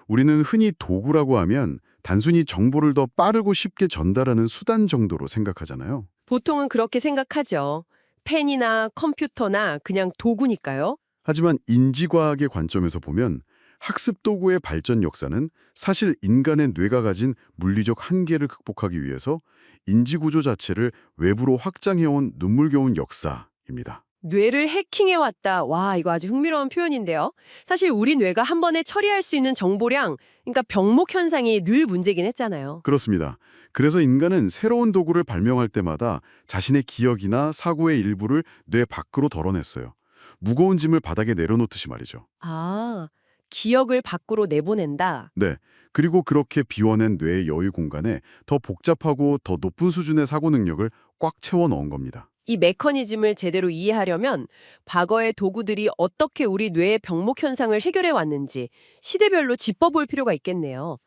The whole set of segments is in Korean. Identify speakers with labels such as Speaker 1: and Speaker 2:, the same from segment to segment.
Speaker 1: 우리는 흔히 도구라고 하면 단순히 정보를 더 빠르고 쉽게 전달하는 수단 정도로 생각하잖아요.
Speaker 2: 보통은 그렇게 생각하죠. 펜이나 컴퓨터나 그냥 도구니까요.
Speaker 1: 하지만 인지과학의 관점에서 보면 학습 도구의 발전 역사는 사실 인간의 뇌가 가진 물리적 한계를 극복하기 위해서 인지 구조 자체를 외부로 확장해온 눈물겨운 역사입니다.
Speaker 2: 뇌를 해킹해왔다. 와, 이거 아주 흥미로운 표현인데요. 사실 우리 뇌가 한 번에 처리할 수 있는 정보량, 그러니까 병목 현상이 늘 문제긴 했잖아요.
Speaker 1: 그렇습니다. 그래서 인간은 새로운 도구를 발명할 때마다 자신의 기억이나 사고의 일부를 뇌 밖으로 덜어냈어요. 무거운 짐을 바닥에 내려놓듯이 말이죠.
Speaker 2: 아, 기억을 밖으로 내보낸다.
Speaker 1: 네. 그리고 그렇게 비워낸 뇌의 여유 공간에 더 복잡하고 더 높은 수준의 사고 능력을 꽉 채워 넣은 겁니다.
Speaker 2: 이 메커니즘을 제대로 이해하려면 과거의 도구들이 어떻게 우리 뇌의 병목 현상을 해결해 왔는지 시대별로 짚어볼 필요가 있겠네요.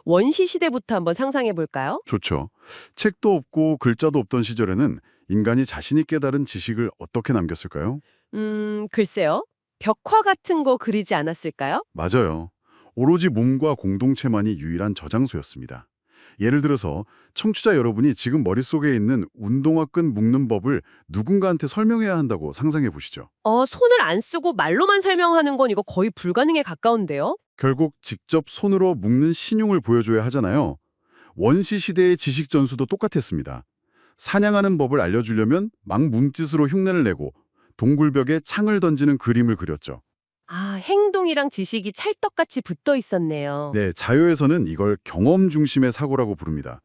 Speaker 2: 원시 시대부터 한번 상상해 볼까요?
Speaker 1: 좋죠. 책도 없고 글자도 없던 시절에는 인간이 자신이 깨달은 지식을 어떻게 남겼을까요?
Speaker 2: 글쎄요. 벽화 같은 거 그리지 않았을까요?
Speaker 1: 맞아요. 오로지 몸과 공동체만이 유일한 저장소였습니다. 예를 들어서 청취자 여러분이 지금 머릿속에 있는 운동화 끈 묶는 법을 누군가한테 설명해야 한다고 상상해 보시죠.
Speaker 2: 손을 안 쓰고 말로만 설명하는 건 이거 거의 불가능에 가까운데요?
Speaker 1: 결국 직접 손으로 묶는 신용을 보여줘야 하잖아요. 원시 시대의 지식 전수도 똑같았습니다. 사냥하는 법을 알려주려면 막 몸짓으로 흉내를 내고 동굴벽에 창을 던지는 그림을 그렸죠.
Speaker 2: 아, 행동이랑 지식이 찰떡같이 붙어 있었네요.
Speaker 1: 네, 자요에서는 이걸 경험 중심의 사고라고 부릅니다.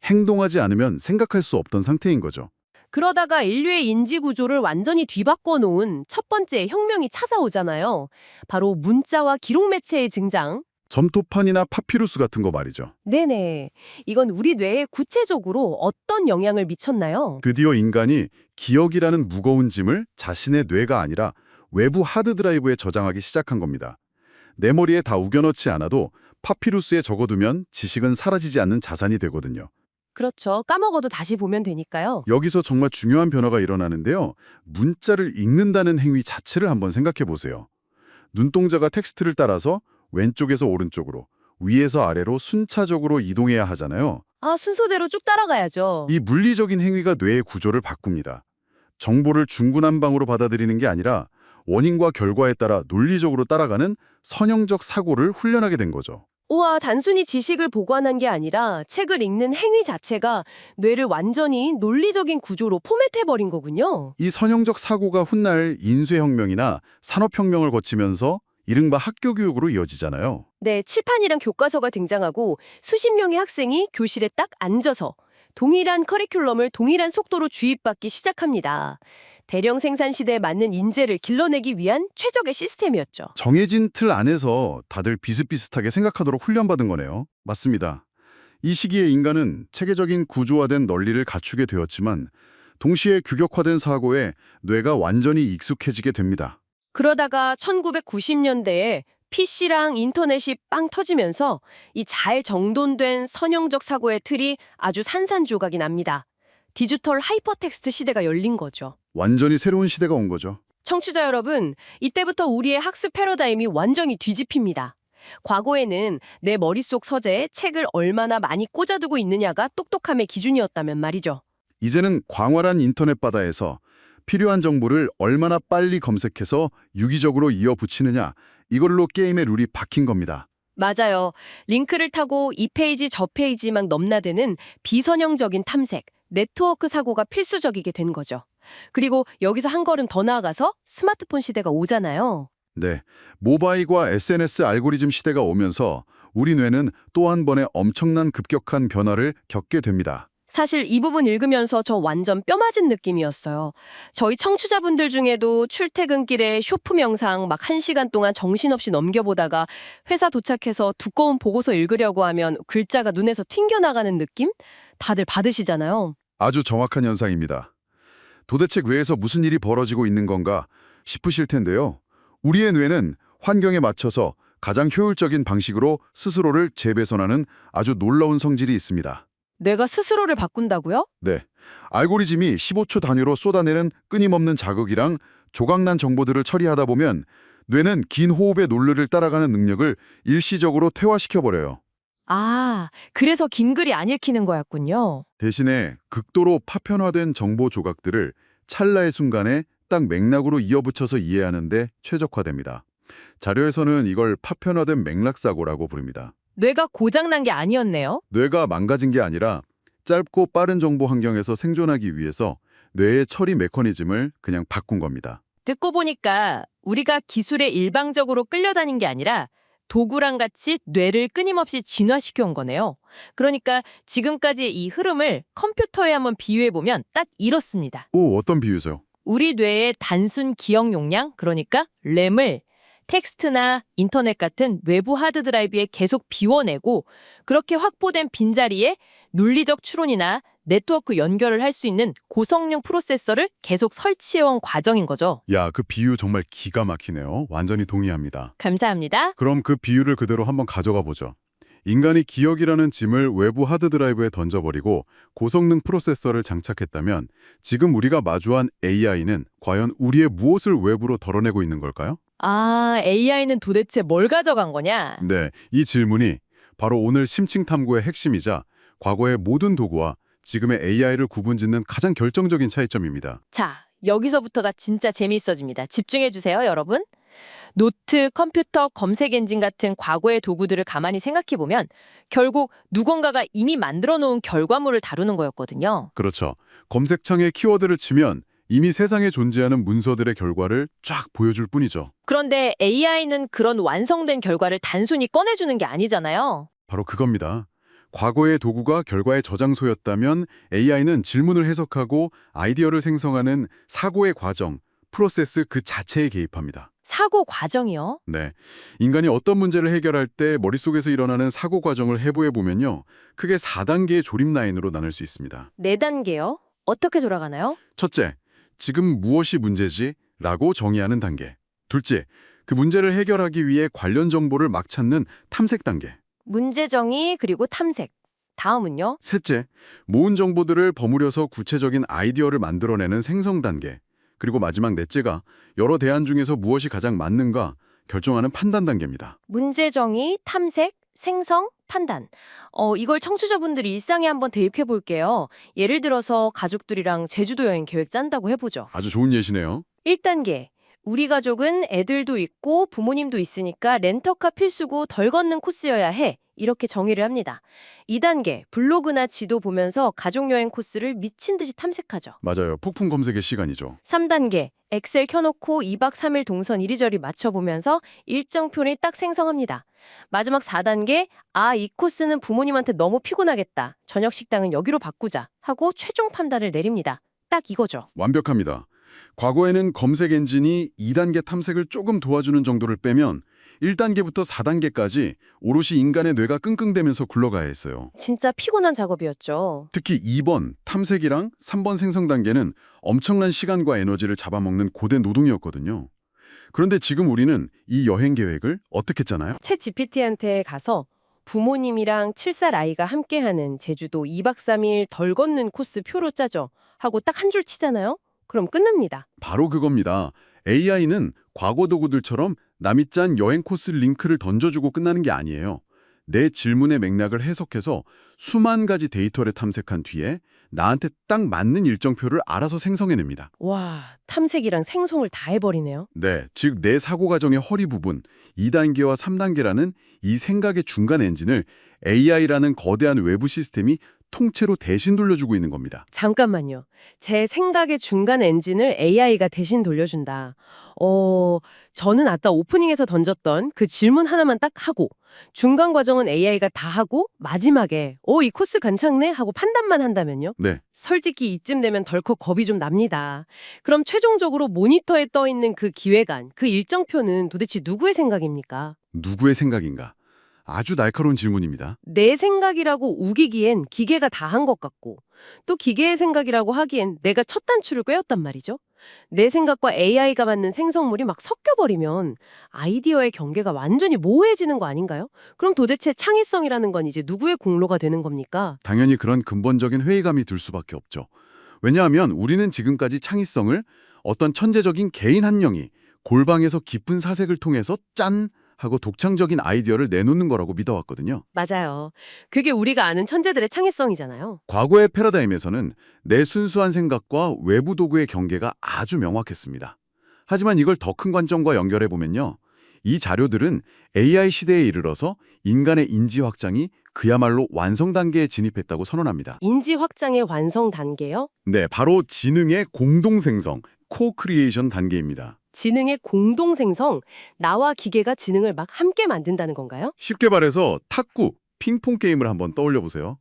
Speaker 1: 행동하지 않으면 생각할 수 없던 상태인 거죠.
Speaker 2: 그러다가 인류의 인지 구조를 완전히 뒤바꿔 놓은 첫 번째 혁명이 찾아오잖아요. 바로 문자와 기록 매체의 증장.
Speaker 1: 점토판이나 파피루스 같은 거 말이죠.
Speaker 2: 네네. 이건 우리 뇌에 구체적으로 어떤 영향을 미쳤나요?
Speaker 1: 드디어 인간이 기억이라는 무거운 짐을 자신의 뇌가 아니라 외부 하드드라이브에 저장하기 시작한 겁니다. 내 머리에 다 우겨넣지 않아도 파피루스에 적어두면 지식은 사라지지 않는 자산이 되거든요.
Speaker 2: 그렇죠. 까먹어도 다시 보면 되니까요.
Speaker 1: 여기서 정말 중요한 변화가 일어나는데요. 문자를 읽는다는 행위 자체를 한번 생각해 보세요. 눈동자가 텍스트를 따라서 왼쪽에서 오른쪽으로, 위에서 아래로 순차적으로 이동해야 하잖아요.
Speaker 2: 아, 순서대로 쭉 따라가야죠.
Speaker 1: 이 물리적인 행위가 뇌의 구조를 바꿉니다. 정보를 중구난방으로 받아들이는 게 아니라 원인과 결과에 따라 논리적으로 따라가는 선형적 사고를 훈련하게 된 거죠.
Speaker 2: 우와, 단순히 지식을 보관한 게 아니라 책을 읽는 행위 자체가 뇌를 완전히 논리적인 구조로 포맷해버린 거군요.
Speaker 1: 이 선형적 사고가 훗날 인쇄혁명이나 산업혁명을 거치면서 이른바 학교 교육으로 이어지잖아요.
Speaker 2: 네, 칠판이랑 교과서가 등장하고 수십 명의 학생이 교실에 딱 앉아서 동일한 커리큘럼을 동일한 속도로 주입받기 시작합니다. 대량 생산 시대에 맞는 인재를 길러내기 위한 최적의 시스템이었죠.
Speaker 1: 정해진 틀 안에서 다들 비슷비슷하게 생각하도록 훈련받은 거네요. 맞습니다. 이 시기에 인간은 체계적인 구조화된 논리를 갖추게 되었지만 동시에 규격화된 사고에 뇌가 완전히 익숙해지게 됩니다.
Speaker 2: 그러다가 1990년대에 PC랑 인터넷이 빵 터지면서 이 잘 정돈된 선형적 사고의 틀이 아주 산산조각이 납니다. 디지털 하이퍼텍스트 시대가 열린 거죠.
Speaker 1: 완전히 새로운 시대가 온 거죠.
Speaker 2: 청취자 여러분, 이때부터 우리의 학습 패러다임이 완전히 뒤집힙니다. 과거에는 내 머릿속 서재에 책을 얼마나 많이 꽂아두고 있느냐가 똑똑함의 기준이었다면 말이죠.
Speaker 1: 이제는 광활한 인터넷 바다에서 필요한 정보를 얼마나 빨리 검색해서 유기적으로 이어붙이느냐, 이걸로 게임의 룰이 박힌 겁니다.
Speaker 2: 맞아요. 링크를 타고 이 페이지 저 페이지 막 넘나드는 비선형적인 탐색, 네트워크 사고가 필수적이게 된 거죠. 그리고 여기서 한 걸음 더 나아가서 스마트폰 시대가 오잖아요.
Speaker 1: 네, 모바일과 SNS 알고리즘 시대가 오면서 우리 뇌는 또 한 번의 엄청난 급격한 변화를 겪게 됩니다.
Speaker 2: 사실 이 부분 읽으면서 저 완전 뼈 맞은 느낌이었어요. 저희 청취자분들 중에도 출퇴근길에 쇼프 명상 막 1시간 동안 정신없이 넘겨보다가 회사 도착해서 두꺼운 보고서 읽으려고 하면 글자가 눈에서 튕겨나가는 느낌? 다들 받으시잖아요.
Speaker 1: 아주 정확한 현상입니다. 도대체 뇌에서 무슨 일이 벌어지고 있는 건가 싶으실 텐데요. 우리의 뇌는 환경에 맞춰서 가장 효율적인 방식으로 스스로를 재배선하는 아주 놀라운 성질이 있습니다.
Speaker 2: 내가 스스로를 바꾼다고요?
Speaker 1: 네, 알고리즘이 15초 단위로 쏟아내는 끊임없는 자극이랑 조각난 정보들을 처리하다 보면 뇌는 긴 호흡의 논리를 따라가는 능력을 일시적으로 퇴화시켜버려요.
Speaker 2: 아, 그래서 긴 글이 안 읽히는 거였군요.
Speaker 1: 대신에 극도로 파편화된 정보 조각들을 찰나의 순간에 딱 맥락으로 이어붙여서 이해하는 데 최적화됩니다. 자료에서는 이걸 파편화된 맥락사고라고 부릅니다.
Speaker 2: 뇌가 고장난 게 아니었네요.
Speaker 1: 뇌가 망가진 게 아니라 짧고 빠른 정보 환경에서 생존하기 위해서 뇌의 처리 메커니즘을 그냥 바꾼 겁니다.
Speaker 2: 듣고 보니까 우리가 기술에 일방적으로 끌려다닌 게 아니라 도구랑 같이 뇌를 끊임없이 진화시켜 온 거네요. 그러니까 지금까지의 이 흐름을 컴퓨터에 한번 비유해보면 딱 이렇습니다.
Speaker 1: 오, 어떤 비유세요?
Speaker 2: 우리 뇌의 단순 기억 용량, 그러니까 램을 텍스트나 인터넷 같은 외부 하드드라이브에 계속 비워내고 그렇게 확보된 빈자리에 논리적 추론이나 네트워크 연결을 할 수 있는 고성능 프로세서를 계속 설치해온 과정인 거죠.
Speaker 1: 야, 그 비유 정말 기가 막히네요. 완전히 동의합니다.
Speaker 2: 감사합니다.
Speaker 1: 그럼 그 비유를 그대로 한번 가져가 보죠. 인간이 기억이라는 짐을 외부 하드드라이브에 던져버리고 고성능 프로세서를 장착했다면 지금 우리가 마주한 AI는 과연 우리의 무엇을 외부로 덜어내고 있는 걸까요?
Speaker 2: 아, AI는 도대체 뭘 가져간 거냐?
Speaker 1: 네, 이 질문이 바로 오늘 심층 탐구의 핵심이자 과거의 모든 도구와 지금의 AI를 구분짓는 가장 결정적인 차이점입니다.
Speaker 2: 자, 여기서부터가 진짜 재미있어집니다. 집중해주세요, 여러분. 노트, 컴퓨터, 검색 엔진 같은 과거의 도구들을 가만히 생각해보면 결국 누군가가 이미 만들어 놓은 결과물을 다루는 거였거든요.
Speaker 1: 그렇죠. 검색창에 키워드를 치면 이미 세상에 존재하는 문서들의 결과를 쫙 보여줄 뿐이죠.
Speaker 2: 그런데 AI는 그런 완성된 결과를 단순히 꺼내주는 게 아니잖아요.
Speaker 1: 바로 그겁니다. 과거의 도구가 결과의 저장소였다면 AI는 질문을 해석하고 아이디어를 생성하는 사고의 과정, 프로세스 그 자체에 개입합니다.
Speaker 2: 사고 과정이요?
Speaker 1: 네. 인간이 어떤 문제를 해결할 때 머릿속에서 일어나는 사고 과정을 해부해 보면요. 크게 4단계의 조립 라인으로 나눌 수 있습니다.
Speaker 2: 4단계요? 어떻게 돌아가나요?
Speaker 1: 첫째, 지금 무엇이 문제지? 라고 정의하는 단계. 둘째, 그 문제를 해결하기 위해 관련 정보를 막 찾는 탐색 단계.
Speaker 2: 문제 정의 그리고 탐색. 다음은요?
Speaker 1: 셋째, 모은 정보들을 버무려서 구체적인 아이디어를 만들어내는 생성 단계. 그리고 마지막 넷째가 여러 대안 중에서 무엇이 가장 맞는가 결정하는 판단 단계입니다.
Speaker 2: 문제 정의, 탐색, 생성, 판단. 이걸 청취자분들이 일상에 한번 대입해 볼게요. 예를 들어서 가족들이랑 제주도 여행 계획 짠다고 해보죠.
Speaker 1: 아주 좋은 예시네요.
Speaker 2: 1단계. 우리 가족은 애들도 있고 부모님도 있으니까 렌터카 필수고 덜 걷는 코스여야 해. 이렇게 정의를 합니다. 2단계. 블로그나 지도 보면서 가족여행 코스를 미친 듯이 탐색하죠.
Speaker 1: 맞아요. 폭풍 검색의 시간이죠.
Speaker 2: 3단계. 엑셀 켜놓고 2박 3일 동선 이리저리 맞춰보면서 일정표를 딱 생성합니다. 마지막 4단계. 아, 이 코스는 부모님한테 너무 피곤하겠다. 저녁 식당은 여기로 바꾸자. 하고 최종 판단을 내립니다. 딱 이거죠.
Speaker 1: 완벽합니다. 과거에는 검색 엔진이 2단계 탐색을 조금 도와주는 정도를 빼면 1단계부터 4단계까지 오롯이 인간의 뇌가 끙끙대면서 굴러가야 했어요.
Speaker 2: 진짜 피곤한 작업이었죠.
Speaker 1: 특히 2번 탐색이랑 3번 생성 단계는 엄청난 시간과 에너지를 잡아먹는 고된 노동이었거든요. 그런데 지금 우리는 이 여행 계획을 어떻게 짰나요?
Speaker 2: 챗 GPT한테 가서 부모님이랑 7살 아이가 함께하는 제주도 2박 3일 덜 걷는 코스 표로 짜죠. 하고 딱 한 줄 치잖아요. 그럼 끝납니다.
Speaker 1: 바로 그겁니다. AI는 과거 도구들처럼 남이 짠 여행 코스 링크를 던져주고 끝나는 게 아니에요. 내 질문의 맥락을 해석해서 수만 가지 데이터를 탐색한 뒤에 나한테 딱 맞는 일정표를 알아서 생성해냅니다.
Speaker 2: 와, 탐색이랑 생성을 다 해버리네요.
Speaker 1: 네, 즉 내 사고 과정의 허리 부분, 2단계와 3단계라는 이 생각의 중간 엔진을 AI라는 거대한 외부 시스템이 통째로 대신 돌려주고 있는 겁니다.
Speaker 2: 잠깐만요. 제 생각의 중간 엔진을 AI가 대신 돌려준다. 저는 아까 오프닝에서 던졌던 그 질문 하나만 딱 하고 중간 과정은 AI가 다 하고 마지막에 이 코스 괜찮네 하고 판단만 한다면요?
Speaker 1: 네,
Speaker 2: 솔직히 이쯤 되면 덜컥 겁이 좀 납니다. 그럼 최종적으로 모니터에 떠 있는 그 기획안, 그 일정표는 도대체 누구의 생각입니까?
Speaker 1: 누구의 생각인가? 아주 날카로운 질문입니다.
Speaker 2: 내 생각이라고 우기기엔 기계가 다 한 것 같고 또 기계의 생각이라고 하기엔 내가 첫 단추를 꿰었단 말이죠. 내 생각과 AI가 만든 생성물이 막 섞여버리면 아이디어의 경계가 완전히 모호해지는 거 아닌가요? 그럼 도대체 창의성이라는 건 이제 누구의 공로가 되는 겁니까?
Speaker 1: 당연히 그런 근본적인 회의감이 들 수밖에 없죠. 왜냐하면 우리는 지금까지 창의성을 어떤 천재적인 개인 한 명이 골방에서 깊은 사색을 통해서 짠! 하고 독창적인 아이디어를 내놓는 거라고 믿어왔거든요.
Speaker 2: 맞아요. 그게 우리가 아는 천재들의 창의성이잖아요.
Speaker 1: 과거의 패러다임에서는 내 순수한 생각과 외부 도구의 경계가 아주 명확했습니다. 하지만 이걸 더 큰 관점과 연결해 보면요. 이 자료들은 AI 시대에 이르러서 인간의 인지 확장이 그야말로 완성 단계에 진입했다고 선언합니다.
Speaker 2: 인지 확장의 완성 단계요?
Speaker 1: 네, 바로 지능의 공동 생성, 코크리에이션 단계입니다.
Speaker 2: 지능의 공동 생성, 나와 기계가 지능을 막 함께 만든다는 건가요?
Speaker 1: 쉽게 말해서 탁구, 핑퐁 게임을 한번 떠올려 보세요.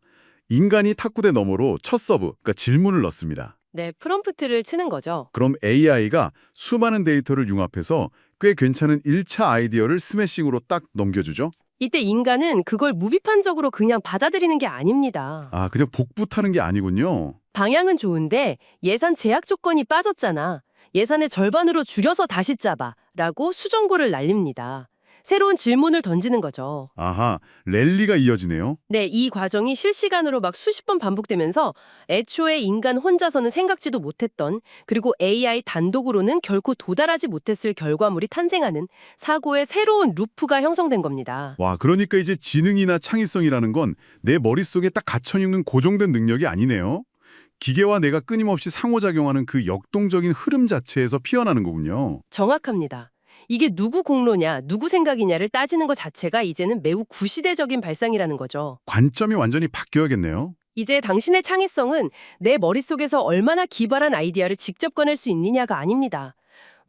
Speaker 1: 인간이 탁구대 너머로 첫 서브, 그러니까 질문을 넣습니다.
Speaker 2: 네, 프롬프트를 치는 거죠.
Speaker 1: 그럼 AI가 수많은 데이터를 융합해서 꽤 괜찮은 1차 아이디어를 스매싱으로 딱 넘겨주죠?
Speaker 2: 이때 인간은 그걸 무비판적으로 그냥 받아들이는 게 아닙니다.
Speaker 1: 아, 그냥 복부 타는 게 아니군요.
Speaker 2: 방향은 좋은데 예산 제약 조건이 빠졌잖아. 예산의 절반으로 줄여서 다시 짜봐. 라고 수정고를 날립니다. 새로운 질문을 던지는 거죠.
Speaker 1: 아하, 랠리가 이어지네요.
Speaker 2: 네, 이 과정이 실시간으로 막 수십 번 반복되면서 애초에 인간 혼자서는 생각지도 못했던, 그리고 AI 단독으로는 결코 도달하지 못했을 결과물이 탄생하는 사고의 새로운 루프가 형성된 겁니다.
Speaker 1: 와, 그러니까 이제 지능이나 창의성이라는 건 내 머릿속에 딱 갇혀있는 고정된 능력이 아니네요. 기계와 내가 끊임없이 상호작용하는 그 역동적인 흐름 자체에서 피어나는 거군요.
Speaker 2: 정확합니다. 이게 누구 공로냐, 누구 생각이냐를 따지는 것 자체가 이제는 매우 구시대적인 발상이라는 거죠.
Speaker 1: 관점이 완전히 바뀌어야겠네요.
Speaker 2: 이제 당신의 창의성은 내 머릿속에서 얼마나 기발한 아이디어를 직접 꺼낼 수 있느냐가 아닙니다.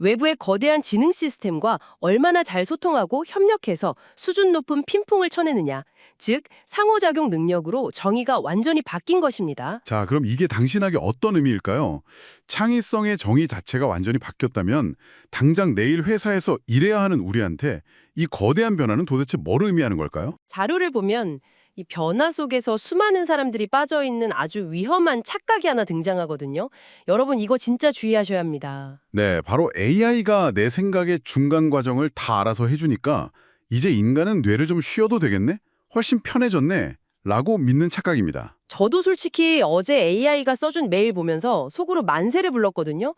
Speaker 2: 외부의 거대한 지능 시스템과 얼마나 잘 소통하고 협력해서 수준 높은 핀퐁을 쳐내느냐, 즉 상호작용 능력으로 정의가 완전히 바뀐 것입니다.
Speaker 1: 자, 그럼 이게 당신에게 어떤 의미일까요? 창의성의 정의 자체가 완전히 바뀌었다면 당장 내일 회사에서 일해야 하는 우리한테 이 거대한 변화는 도대체 뭘 의미하는 걸까요?
Speaker 2: 자료를 보면 이 변화 속에서 수많은 사람들이 빠져있는 아주 위험한 착각이 하나 등장하거든요. 여러분 이거 진짜 주의하셔야 합니다.
Speaker 1: 네, 바로 AI가 내 생각의 중간 과정을 다 알아서 해주니까 이제 인간은 뇌를 좀 쉬어도 되겠네? 훨씬 편해졌네? 라고 믿는 착각입니다.
Speaker 2: 저도 솔직히 어제 AI가 써준 메일 보면서 속으로 만세를 불렀거든요.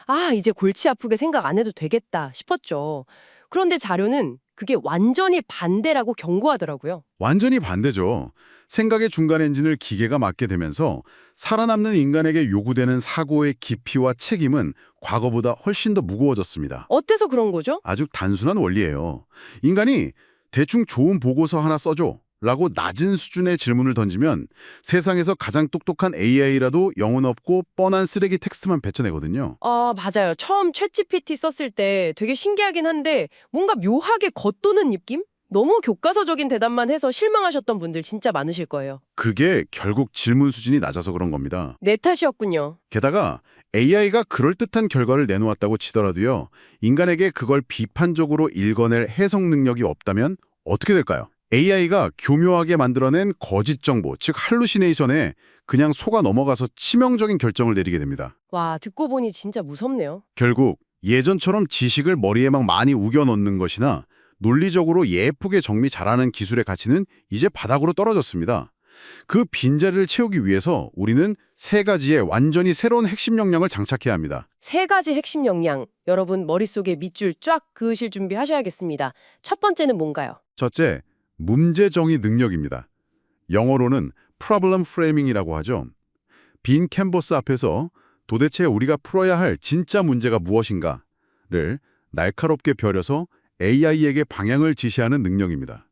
Speaker 2: 아, 이제 골치 아프게 생각 안 해도 되겠다 싶었죠. 그런데 자료는 그게 완전히 반대라고 경고하더라고요.
Speaker 1: 완전히 반대죠. 생각의 중간 엔진을 기계가 맡게 되면서 살아남는 인간에게 요구되는 사고의 깊이와 책임은 과거보다 훨씬 더 무거워졌습니다.
Speaker 2: 어때서 그런 거죠?
Speaker 1: 아주 단순한 원리예요. 인간이 대충 좋은 보고서 하나 써줘 라고 낮은 수준의 질문을 던지면 세상에서 가장 똑똑한 AI라도 영혼 없고 뻔한 쓰레기 텍스트만 뱉어내거든요.
Speaker 2: 아, 맞아요. 처음 챗GPT 썼을 때 되게 신기하긴 한데 뭔가 묘하게 겉도는 느낌? 너무 교과서적인 대답만 해서 실망하셨던 분들 진짜 많으실 거예요.
Speaker 1: 그게 결국 질문 수준이 낮아서 그런 겁니다.
Speaker 2: 내 탓이었군요.
Speaker 1: 게다가 AI가 그럴듯한 결과를 내놓았다고 치더라도요. 인간에게 그걸 비판적으로 읽어낼 해석 능력이 없다면 어떻게 될까요? AI가 교묘하게 만들어낸 거짓 정보, 즉 할루시네이션에 그냥 속아 넘어가서 치명적인 결정을 내리게 됩니다.
Speaker 2: 와, 듣고 보니 진짜 무섭네요.
Speaker 1: 결국 예전처럼 지식을 머리에 막 많이 우겨 넣는 것이나 논리적으로 예쁘게 정리 잘하는 기술의 가치는 이제 바닥으로 떨어졌습니다. 그 빈자리를 채우기 위해서 우리는 세 가지의 완전히 새로운 핵심 역량을 장착해야 합니다.
Speaker 2: 세 가지 핵심 역량, 여러분 머릿속에 밑줄 쫙 그으실 준비하셔야겠습니다. 첫 번째는 뭔가요?
Speaker 1: 첫째, 문제 정의 능력입니다. 영어로는 problem framing이라고 하죠. 빈 캔버스 앞에서 도대체 우리가 풀어야 할 진짜 문제가 무엇인가를 날카롭게 벼려서 AI에게 방향을 지시하는 능력입니다.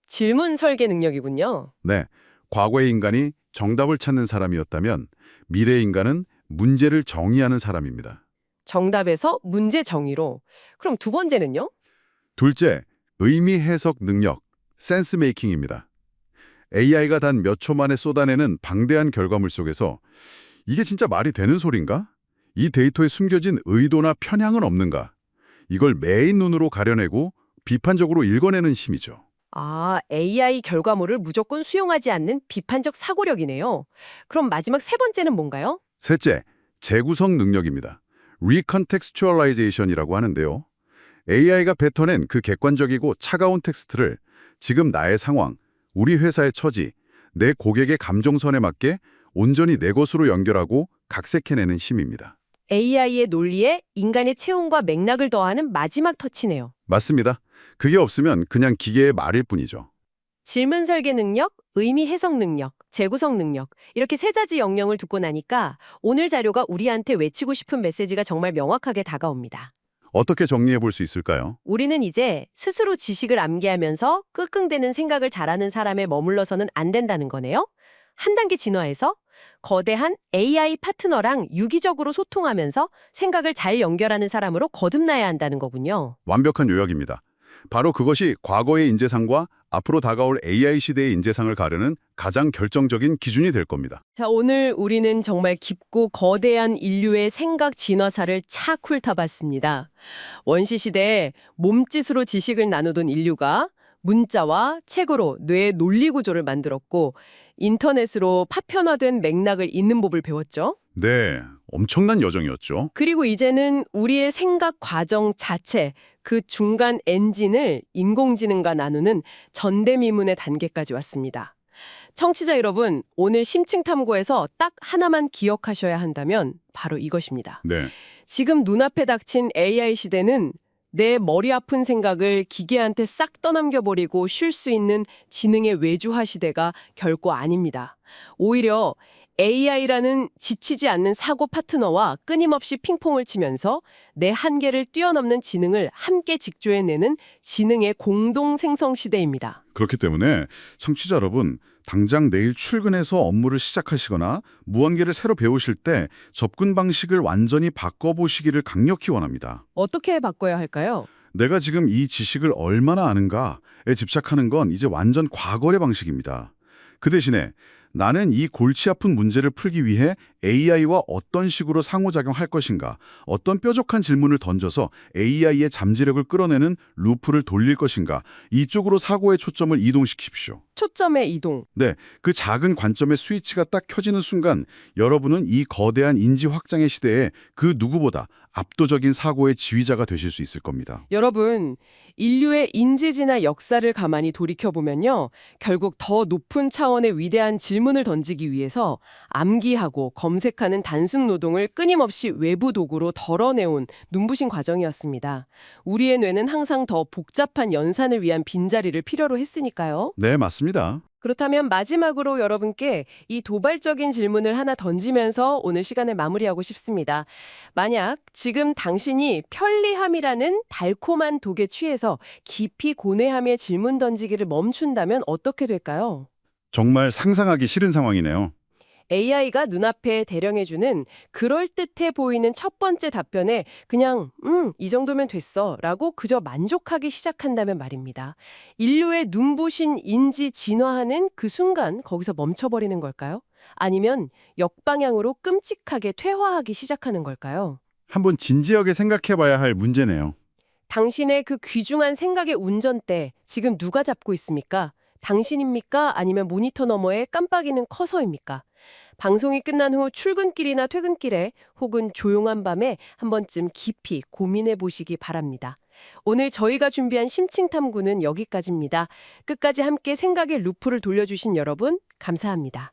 Speaker 2: 질문 설계 능력이군요.
Speaker 1: 네, 과거의 인간이 정답을 찾는 사람이었다면 미래의 인간은 문제를 정의하는 사람입니다.
Speaker 2: 정답에서 문제 정의로. 그럼 두 번째는요?
Speaker 1: 둘째, 의미 해석 능력, 센스 메이킹입니다. AI가 단 몇 초 만에 쏟아내는 방대한 결과물 속에서 이게 진짜 말이 되는 소린가? 이 데이터에 숨겨진 의도나 편향은 없는가? 이걸 매인 눈으로 가려내고 비판적으로 읽어내는 힘이죠.
Speaker 2: 아, AI 결과물을 무조건 수용하지 않는 비판적 사고력이네요. 그럼 마지막 세 번째는 뭔가요?
Speaker 1: 셋째, 재구성 능력입니다. Recontextualization이라고 하는데요. AI가 뱉어낸 그 객관적이고 차가운 텍스트를 지금 나의 상황, 우리 회사의 처지, 내 고객의 감정선에 맞게 온전히 내 것으로 연결하고 각색해내는 힘입니다.
Speaker 2: AI의 논리에 인간의 체온과 맥락을 더하는 마지막 터치네요.
Speaker 1: 맞습니다. 그게 없으면 그냥 기계의 말일 뿐이죠.
Speaker 2: 질문 설계 능력, 의미 해석 능력, 재구성 능력 이렇게 세 가지 영역을 듣고 나니까 오늘 자료가 우리한테 외치고 싶은 메시지가 정말 명확하게 다가옵니다.
Speaker 1: 어떻게 정리해 볼 수 있을까요?
Speaker 2: 우리는 이제 스스로 지식을 암기하면서 끙끙대는 생각을 잘하는 사람에 머물러서는 안 된다는 거네요. 한 단계 진화해서 거대한 AI 파트너랑 유기적으로 소통하면서 생각을 잘 연결하는 사람으로 거듭나야 한다는 거군요.
Speaker 1: 완벽한 요약입니다. 바로 그것이 과거의 인재상과 앞으로 다가올 AI 시대의 인재상을 가르는 가장 결정적인 기준이 될 겁니다.
Speaker 2: 자, 오늘 우리는 정말 깊고 거대한 인류의 생각 진화사를 착 훑어봤습니다. 원시 시대에 몸짓으로 지식을 나누던 인류가 문자와 책으로 뇌의 논리 구조를 만들었고 인터넷으로 파편화된 맥락을 잇는 법을 배웠죠.
Speaker 1: 네, 엄청난 여정이었죠.
Speaker 2: 그리고 이제는 우리의 생각 과정 자체, 그 중간 엔진을 인공지능과 나누는 전대미문의 단계까지 왔습니다. 청취자 여러분, 오늘 심층탐구에서 딱 하나만 기억하셔야 한다면 바로 이것입니다.
Speaker 1: 네,
Speaker 2: 지금 눈앞에 닥친 AI 시대는 내 머리 아픈 생각을 기계한테 싹 떠넘겨버리고 쉴 수 있는 지능의 외주화 시대가 결코 아닙니다. 오히려 AI라는 지치지 않는 사고 파트너와 끊임없이 핑퐁을 치면서 내 한계를 뛰어넘는 지능을 함께 직조해내는 지능의 공동 생성 시대입니다.
Speaker 1: 그렇기 때문에 청취자 여러분, 당장 내일 출근해서 업무를 시작하시거나 무언가를 새로 배우실 때 접근 방식을 완전히 바꿔보시기를 강력히 원합니다.
Speaker 2: 어떻게 바꿔야 할까요?
Speaker 1: 내가 지금 이 지식을 얼마나 아는가에 집착하는 건 이제 완전 과거의 방식입니다. 그 대신에 나는 이 골치 아픈 문제를 풀기 위해 AI와 어떤 식으로 상호작용할 것인가, 어떤 뾰족한 질문을 던져서 AI의 잠재력을 끌어내는 루프를 돌릴 것인가, 이쪽으로 사고의 초점을 이동시키십시오.
Speaker 2: 초점의 이동.
Speaker 1: 네, 그 작은 관점의 스위치가 딱 켜지는 순간 여러분은 이 거대한 인지 확장의 시대에 그 누구보다 압도적인 사고의 지휘자가 되실 수 있을 겁니다.
Speaker 2: 여러분, 인류의 인지지나 역사를 가만히 돌이켜보면요. 결국 더 높은 차원의 위대한 질문을 던지기 위해서 암기하고 검색하는 단순 노동을 끊임없이 외부 도구로 덜어내온 눈부신 과정이었습니다. 우리의 뇌는 항상 더 복잡한 연산을 위한 빈자리를 필요로 했으니까요.
Speaker 1: 네, 맞습니다.
Speaker 2: 그렇다면 마지막으로 여러분께 이 도발적인 질문을 하나 던지면서 오늘 시간을 마무리하고 싶습니다. 만약 지금 당신이 편리함이라는 달콤한 독에 취해서 깊이 고뇌함의 질문 던지기를 멈춘다면 어떻게 될까요?
Speaker 1: 정말 상상하기 싫은 상황이네요.
Speaker 2: AI가 눈앞에 대령해주는 그럴듯해 보이는 첫 번째 답변에 그냥 이 정도면 됐어 라고 그저 만족하기 시작한다면 말입니다. 인류의 눈부신 인지 진화하는 그 순간 거기서 멈춰버리는 걸까요? 아니면 역방향으로 끔찍하게 퇴화하기 시작하는 걸까요?
Speaker 1: 한번 진지하게 생각해봐야 할 문제네요.
Speaker 2: 당신의 그 귀중한 생각의 운전대 지금 누가 잡고 있습니까? 당신입니까? 아니면 모니터 너머에 깜빡이는 커서입니까? 방송이 끝난 후 출근길이나 퇴근길에 혹은 조용한 밤에 한 번쯤 깊이 고민해 보시기 바랍니다. 오늘 저희가 준비한 심층탐구는 여기까지입니다. 끝까지 함께 생각의 루프를 돌려주신 여러분, 감사합니다.